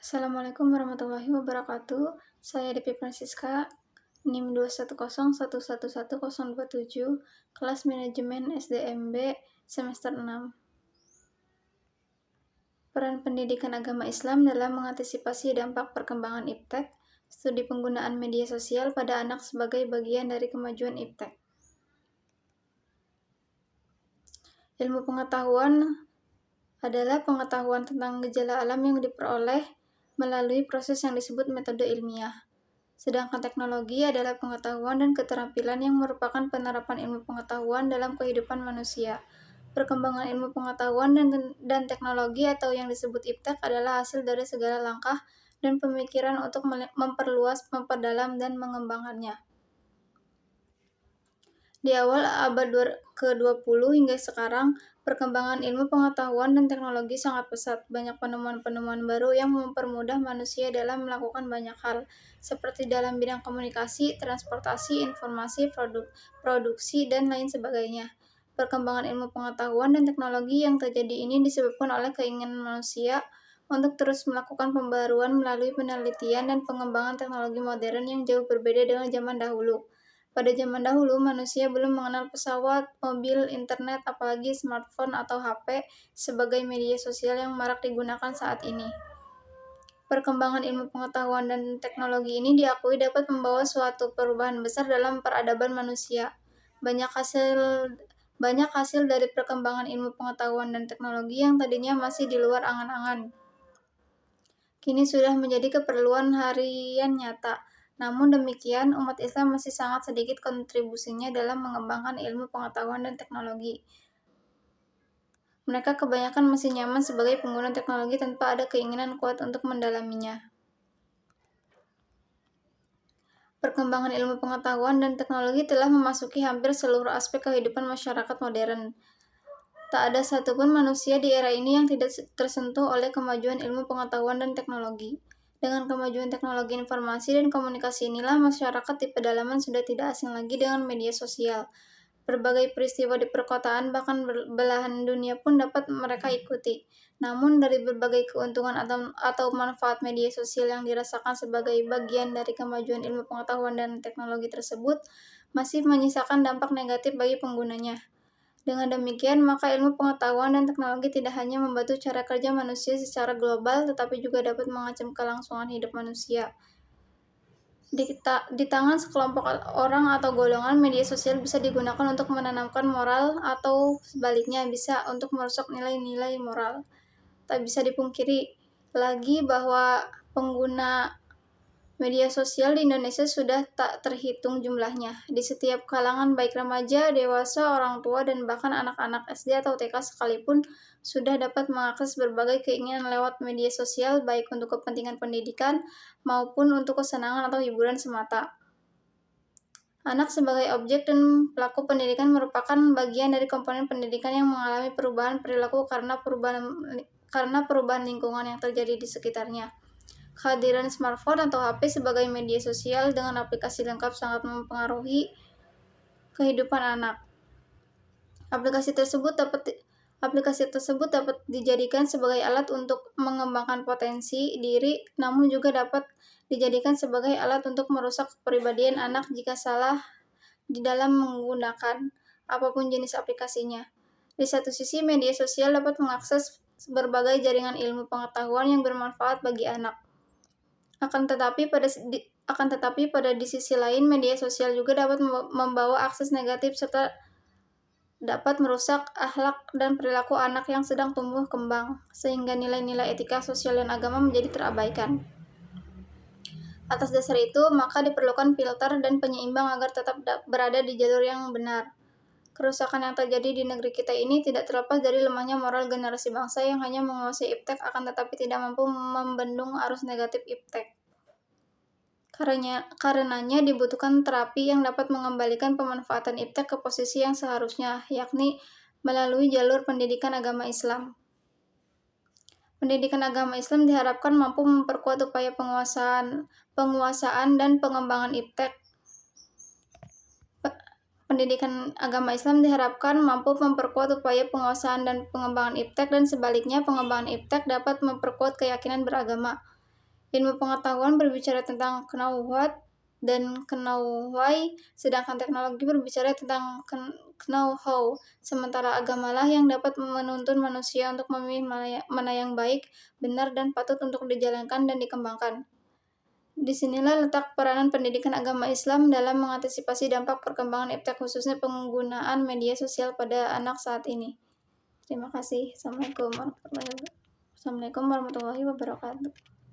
Assalamualaikum warahmatullahi wabarakatuh. Saya Devi Francisca, NIM 210111127, kelas manajemen SDMB semester 6. Peran pendidikan agama Islam dalam mengantisipasi dampak perkembangan iptek, studi penggunaan media sosial pada anak sebagai bagian dari kemajuan iptek. Ilmu pengetahuan adalah pengetahuan tentang gejala alam yang diperoleh melalui proses yang disebut metode ilmiah. Sedangkan teknologi adalah pengetahuan dan keterampilan yang merupakan penerapan ilmu pengetahuan dalam kehidupan manusia. Perkembangan ilmu pengetahuan dan teknologi atau yang disebut iptek adalah hasil dari segala langkah dan pemikiran untuk memperluas, memperdalam, dan mengembangkannya. Di awal abad ke-20 hingga sekarang, perkembangan ilmu pengetahuan dan teknologi sangat pesat. Banyak penemuan-penemuan baru yang mempermudah manusia dalam melakukan banyak hal, seperti dalam bidang komunikasi, transportasi, informasi, produksi, dan lain sebagainya. Perkembangan ilmu pengetahuan dan teknologi yang terjadi ini disebabkan oleh keinginan manusia untuk terus melakukan pembaruan melalui penelitian dan pengembangan teknologi modern yang jauh berbeda dengan zaman dahulu. Pada zaman dahulu, manusia belum mengenal pesawat, mobil, internet, apalagi smartphone atau HP sebagai media sosial yang marak digunakan saat ini. Perkembangan ilmu pengetahuan dan teknologi ini diakui dapat membawa suatu perubahan besar dalam peradaban manusia. Banyak hasil dari perkembangan ilmu pengetahuan dan teknologi yang tadinya masih di luar angan-angan, kini sudah menjadi keperluan harian nyata. Namun demikian, umat Islam masih sangat sedikit kontribusinya dalam mengembangkan ilmu pengetahuan dan teknologi. Mereka kebanyakan masih nyaman sebagai pengguna teknologi tanpa ada keinginan kuat untuk mendalaminya. Perkembangan ilmu pengetahuan dan teknologi telah memasuki hampir seluruh aspek kehidupan masyarakat modern. Tak ada satupun manusia di era ini yang tidak tersentuh oleh kemajuan ilmu pengetahuan dan teknologi. Dengan kemajuan teknologi informasi dan komunikasi inilah masyarakat di pedalaman sudah tidak asing lagi dengan media sosial. Berbagai peristiwa di perkotaan bahkan belahan dunia pun dapat mereka ikuti. Namun dari berbagai keuntungan atau manfaat media sosial yang dirasakan sebagai bagian dari kemajuan ilmu pengetahuan dan teknologi tersebut, masih menyisakan dampak negatif bagi penggunanya. Dengan demikian, maka ilmu pengetahuan dan teknologi tidak hanya membantu cara kerja manusia secara global, tetapi juga dapat mengancam kelangsungan hidup manusia. Di tangan sekelompok orang atau golongan, media sosial bisa digunakan untuk menanamkan moral atau sebaliknya bisa untuk merusak nilai-nilai moral. Tak bisa dipungkiri lagi bahwa pengguna media sosial di Indonesia sudah tak terhitung jumlahnya. Di setiap kalangan baik remaja, dewasa, orang tua, dan bahkan anak-anak SD atau TK sekalipun sudah dapat mengakses berbagai keinginan lewat media sosial baik untuk kepentingan pendidikan maupun untuk kesenangan atau hiburan semata. Anak sebagai objek dan pelaku pendidikan merupakan bagian dari komponen pendidikan yang mengalami perubahan perilaku karena perubahan lingkungan yang terjadi di sekitarnya. Kehadiran smartphone atau HP sebagai media sosial dengan aplikasi lengkap sangat mempengaruhi kehidupan anak. Aplikasi tersebut dapat dijadikan sebagai alat untuk mengembangkan potensi diri, namun juga dapat dijadikan sebagai alat untuk merusak kepribadian anak jika salah di dalam menggunakan apapun jenis aplikasinya. Di satu sisi, media sosial dapat mengakses berbagai jaringan ilmu pengetahuan yang bermanfaat bagi anak. Akan tetapi pada di sisi lain, media sosial juga dapat membawa akses negatif serta dapat merusak akhlak dan perilaku anak yang sedang tumbuh kembang, sehingga nilai-nilai etika sosial dan agama menjadi terabaikan. Atas dasar itu, maka diperlukan filter dan penyeimbang agar tetap berada di jalur yang benar. Kerusakan yang terjadi di negeri kita ini tidak terlepas dari lemahnya moral generasi bangsa yang hanya menguasai iptek akan tetapi tidak mampu membendung arus negatif iptek. Karenanya dibutuhkan terapi yang dapat mengembalikan pemanfaatan iptek ke posisi yang seharusnya, yakni melalui jalur pendidikan agama Islam. Pendidikan agama Islam diharapkan mampu memperkuat upaya penguasaan dan pengembangan iptek. Pendidikan agama Islam diharapkan mampu memperkuat upaya penguasaan dan pengembangan iptek, dan sebaliknya pengembangan iptek dapat memperkuat keyakinan beragama. Ilmu pengetahuan berbicara tentang know what dan know why, sedangkan teknologi berbicara tentang know how. Sementara agamalah yang dapat menuntun manusia untuk memilih mana yang baik, benar, dan patut untuk dijalankan dan dikembangkan. Disinilah letak peranan pendidikan agama Islam dalam mengantisipasi dampak perkembangan iptek, khususnya penggunaan media sosial pada anak saat ini. Terima kasih. Assalamualaikum warahmatullahi wabarakatuh.